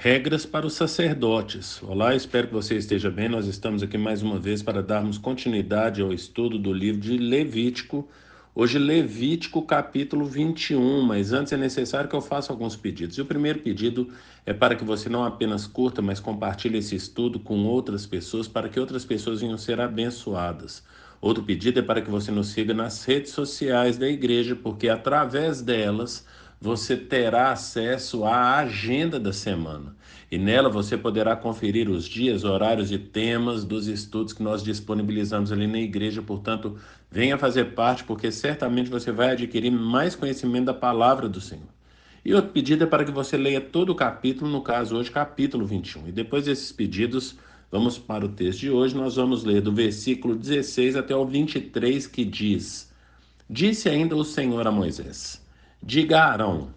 Regras para os sacerdotes. Olá, espero que você esteja bem. Nós estamos aqui mais uma vez para darmos continuidade ao estudo do livro de Levítico. Hoje, Levítico capítulo 21, mas antes é necessário que eu faça alguns pedidos. E o primeiro pedido é para que você não apenas curta, mas compartilhe esse estudo com outras pessoas, para que outras pessoas venham ser abençoadas. Outro pedido é para que você nos siga nas redes sociais da igreja, porque através delas você terá acesso à agenda da semana. E nela você poderá conferir os dias, horários e temas dos estudos que nós disponibilizamos ali na igreja. Portanto, venha fazer parte, porque certamente você vai adquirir mais conhecimento da palavra do Senhor. E outro pedido é para que você leia todo o capítulo, no caso hoje, capítulo 21. E depois desses pedidos, vamos para o texto de hoje. Nós vamos ler do versículo 16 até o 23, que diz: Disse ainda o Senhor a Moisés: Diga a Arão: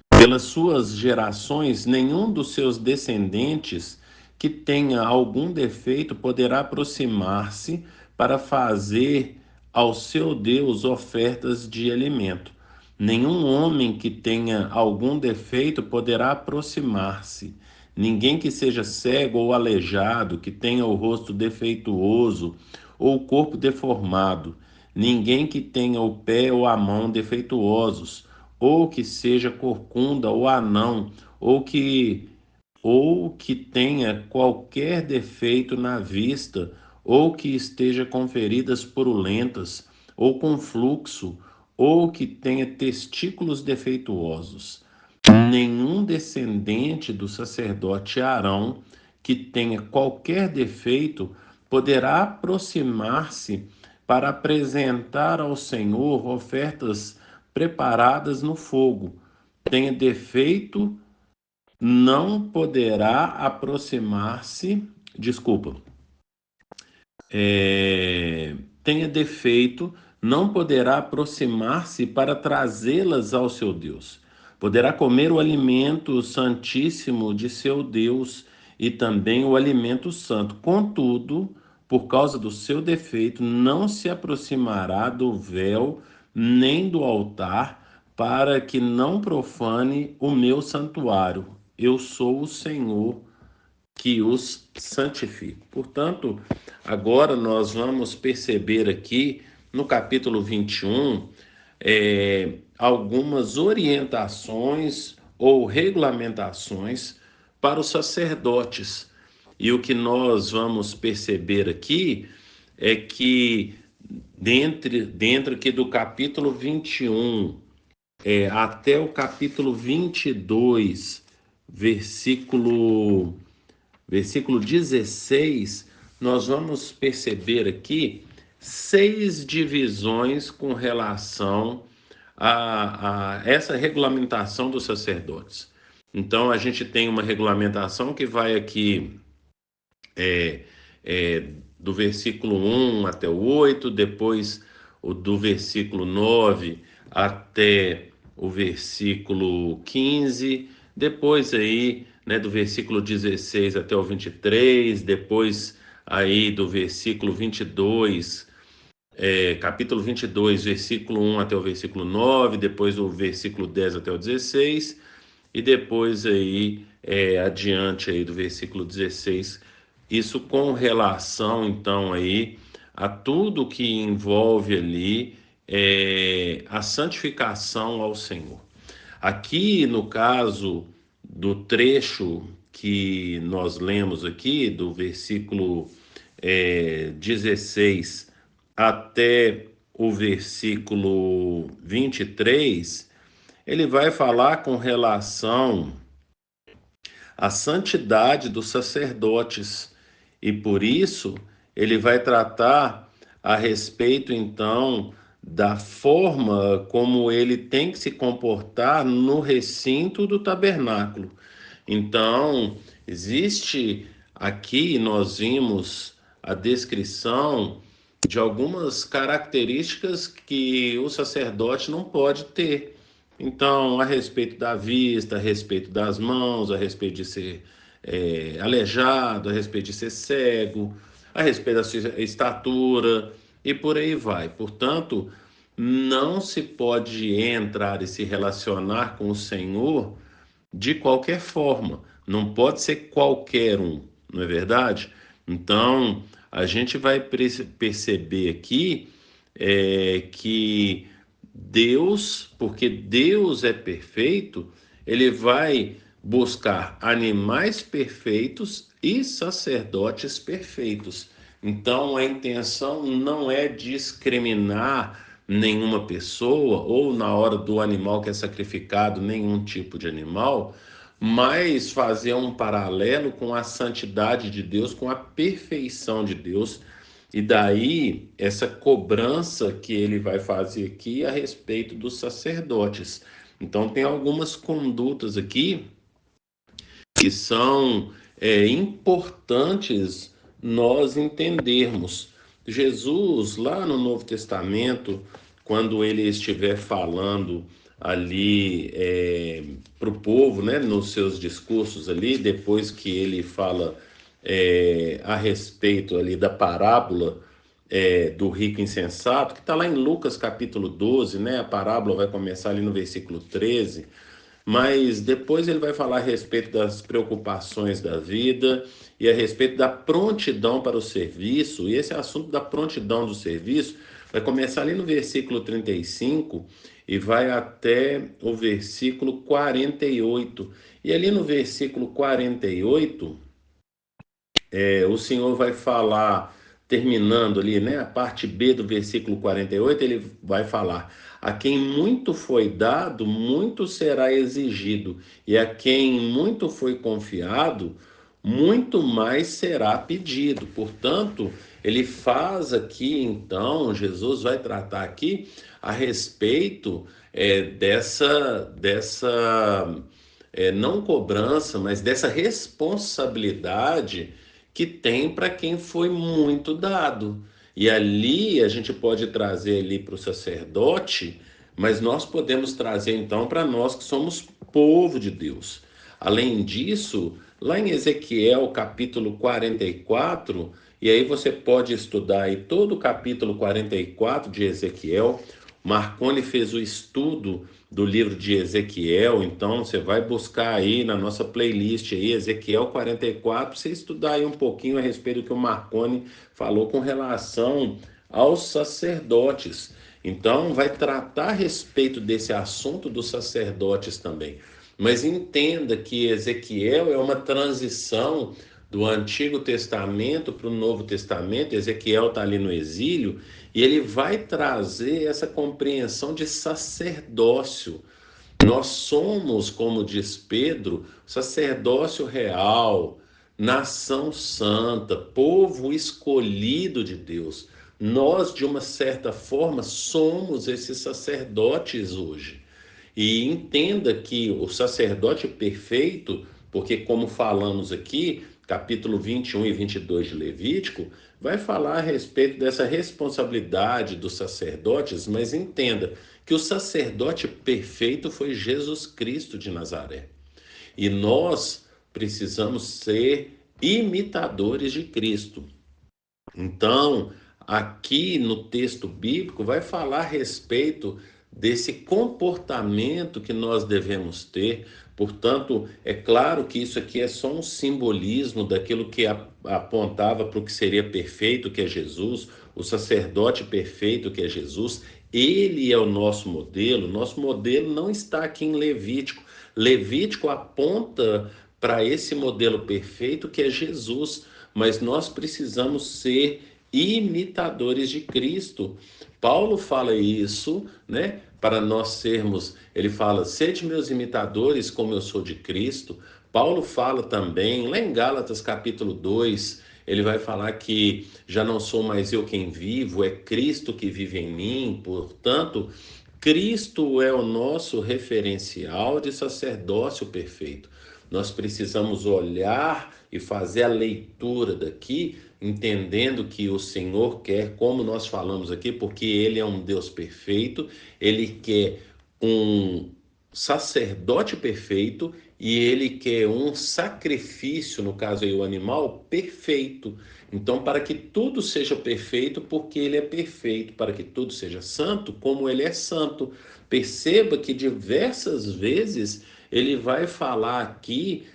pelas suas gerações, nenhum dos seus descendentes que tenha algum defeito poderá aproximar-se para fazer ao seu Deus ofertas de alimento. Nenhum homem que tenha algum defeito poderá aproximar-se. Ninguém que seja cego ou aleijado, que tenha o rosto defeituoso ou o corpo deformado, ninguém que tenha o pé ou a mão defeituosos, ou que seja corcunda ou anão, ou que tenha qualquer defeito na vista, ou que esteja com feridas purulentas, ou com fluxo, ou que tenha testículos defeituosos. Nenhum descendente do sacerdote Arão que tenha qualquer defeito poderá aproximar-se para apresentar ao Senhor ofertas preparadas no fogo. Tenha defeito, não poderá aproximar-se. Desculpa. Tenha defeito, não poderá aproximar-se para trazê-las ao seu Deus. Poderá comer o alimento santíssimo de seu Deus e também o alimento santo. Contudo, por causa do seu defeito, não se aproximará do véu nem do altar, para que não profane o meu santuário. Eu sou o Senhor que os santifico. Portanto, agora nós vamos perceber aqui no capítulo 21 algumas orientações ou regulamentações para os sacerdotes. E o que nós vamos perceber aqui é que dentro aqui do capítulo 21 até o capítulo 22, versículo 16, nós vamos perceber aqui 6 divisões com relação a essa regulamentação dos sacerdotes. Então, a gente tem uma regulamentação que vai aqui do versículo 1 até o 8, depois do versículo 9 até o versículo 15, depois aí, né, do versículo 16 até o 23, depois aí do versículo 22, capítulo 22, versículo 1 até o versículo 9, depois do versículo 10 até o 16, e depois aí adiante aí do versículo 16, isso com relação então aí a tudo que envolve ali a santificação ao Senhor. Aqui no caso do trecho que nós lemos aqui, do versículo 16 até o versículo 23, ele vai falar com relação à santidade dos sacerdotes. E por isso, ele vai tratar a respeito, então, da forma como ele tem que se comportar no recinto do tabernáculo. Então, existe aqui, nós vimos a descrição de algumas características que o sacerdote não pode ter. Então, a respeito da vista, a respeito das mãos, a respeito de ser aleijado, a respeito de ser cego, a respeito da sua estatura e por aí vai. Portanto, não se pode entrar e se relacionar com o Senhor de qualquer forma, não pode ser qualquer um, não é verdade? Então, a gente vai perceber aqui que Deus, porque Deus é perfeito, ele vai buscar animais perfeitos e sacerdotes perfeitos. Então, a intenção não é discriminar nenhuma pessoa ou na hora do animal que é sacrificado, nenhum tipo de animal, mas fazer um paralelo com a santidade de Deus, com a perfeição de Deus. E daí essa cobrança que ele vai fazer aqui a respeito dos sacerdotes. Então tem algumas condutas aqui que são importantes nós entendermos. Jesus, lá no Novo Testamento, quando ele estiver falando ali para o povo, né, nos seus discursos ali, depois que ele fala a respeito ali da parábola do rico insensato, que está lá em Lucas capítulo 12, né? A parábola vai começar ali no versículo 13, mas depois ele vai falar a respeito das preocupações da vida e a respeito da prontidão para o serviço, e esse assunto da prontidão do serviço vai começar ali no versículo 35 e vai até o versículo 48. E ali no versículo 48, o Senhor vai falar, terminando ali, né, a parte B do versículo 48, ele vai falar: a quem muito foi dado, muito será exigido, e a quem muito foi confiado, muito mais será pedido. Portanto, ele faz aqui, então, Jesus vai tratar aqui a respeito dessa não cobrança, mas dessa responsabilidade que tem para quem foi muito dado. E ali a gente pode trazer ali para o sacerdote, mas nós podemos trazer então para nós que somos povo de Deus. Além disso, lá em Ezequiel capítulo 44, e aí você pode estudar aí todo o capítulo 44 de Ezequiel. Marconi fez o estudo do livro de Ezequiel, então você vai buscar aí na nossa playlist aí, Ezequiel 44, você estudar aí um pouquinho a respeito do que o Marconi falou com relação aos sacerdotes. Então, vai tratar a respeito desse assunto dos sacerdotes também. Mas entenda que Ezequiel é uma transição do Antigo Testamento para o Novo Testamento. Ezequiel está ali no exílio e ele vai trazer essa compreensão de sacerdócio. Nós somos, como diz Pedro, sacerdócio real, nação santa, povo escolhido de Deus. Nós, de uma certa forma, somos esses sacerdotes hoje. E entenda que o sacerdote perfeito, porque como falamos aqui, capítulo 21 e 22 de Levítico, vai falar a respeito dessa responsabilidade dos sacerdotes, mas entenda que o sacerdote perfeito foi Jesus Cristo de Nazaré. E nós precisamos ser imitadores de Cristo. Então, aqui no texto bíblico vai falar a respeito desse comportamento que nós devemos ter. Portanto, é claro que isso aqui é só um simbolismo daquilo que apontava para o que seria perfeito, que é Jesus, o sacerdote perfeito, que é Jesus. Ele é o nosso modelo. Nosso modelo não está aqui em Levítico. Levítico aponta para esse modelo perfeito que é Jesus, mas nós precisamos ser imitadores de Cristo. Paulo fala isso, né? Para nós sermos, ele fala: sede meus imitadores, como eu sou de Cristo. Paulo fala também, lá em Gálatas capítulo 2, ele vai falar que já não sou mais eu quem vivo, é Cristo que vive em mim. Portanto, Cristo é o nosso referencial de sacerdócio perfeito. Nós precisamos olhar e fazer a leitura daqui, entendendo que o Senhor quer, como nós falamos aqui, porque Ele é um Deus perfeito, Ele quer um sacerdote perfeito e Ele quer um sacrifício, no caso aí o animal, perfeito. Então, para que tudo seja perfeito, porque Ele é perfeito, para que tudo seja santo, como Ele é santo. Perceba que diversas vezes ele vai falar aqui,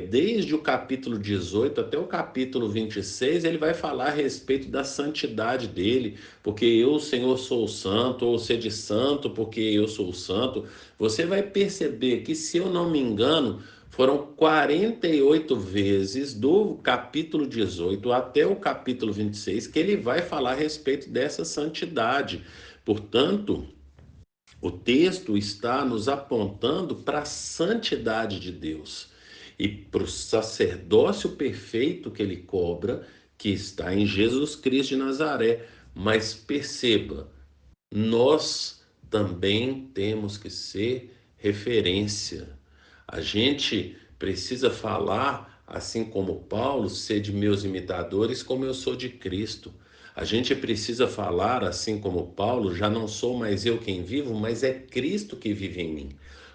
desde o capítulo 18 até o capítulo 26, ele vai falar a respeito da santidade dele, porque eu, Senhor, sou santo, ou sede santo, porque eu sou santo. Você vai perceber que, se eu não me engano, foram 48 vezes do capítulo 18 até o capítulo 26 que ele vai falar a respeito dessa santidade. Portanto, o texto está nos apontando para a santidade de Deus e para o sacerdócio perfeito que ele cobra, que está em Jesus Cristo de Nazaré. Mas perceba, nós também temos que ser referência. A gente precisa falar, assim como Paulo, ser de meus imitadores, como eu sou de Cristo. A gente precisa falar, assim como Paulo, já não sou mais eu quem vivo, mas é Cristo que vive em mim.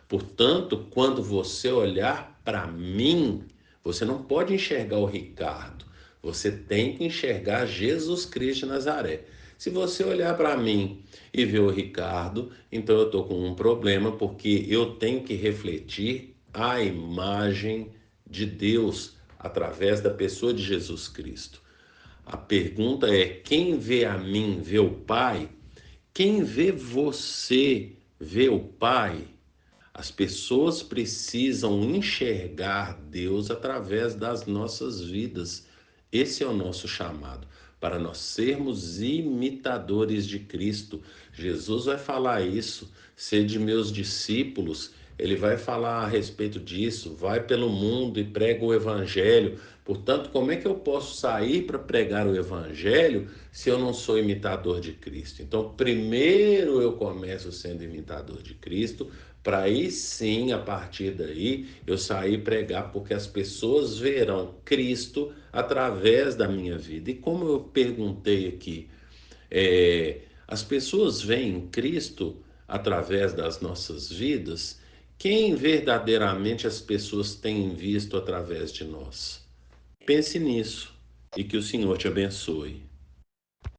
Portanto, quando você olhar para mim, você não pode enxergar o Ricardo, você tem que enxergar Jesus Cristo de Nazaré. Se você olhar para mim e ver o Ricardo, então eu estou com um problema, porque eu tenho que refletir a imagem de Deus através da pessoa de Jesus Cristo. A pergunta é: quem vê a mim vê o Pai? Quem vê você vê o Pai? As pessoas precisam enxergar Deus através das nossas vidas. Esse é o nosso chamado, para nós sermos imitadores de Cristo. Jesus vai falar isso, sede meus discípulos. Ele vai falar a respeito disso, vai pelo mundo e prega o evangelho. Portanto, como é que eu posso sair para pregar o evangelho se eu não sou imitador de Cristo? Então, primeiro eu começo sendo imitador de Cristo, para aí sim, a partir daí, eu sair pregar, porque as pessoas verão Cristo através da minha vida. E como eu perguntei aqui, as pessoas veem Cristo através das nossas vidas? Quem verdadeiramente as pessoas têm visto através de nós? Pense nisso e que o Senhor te abençoe.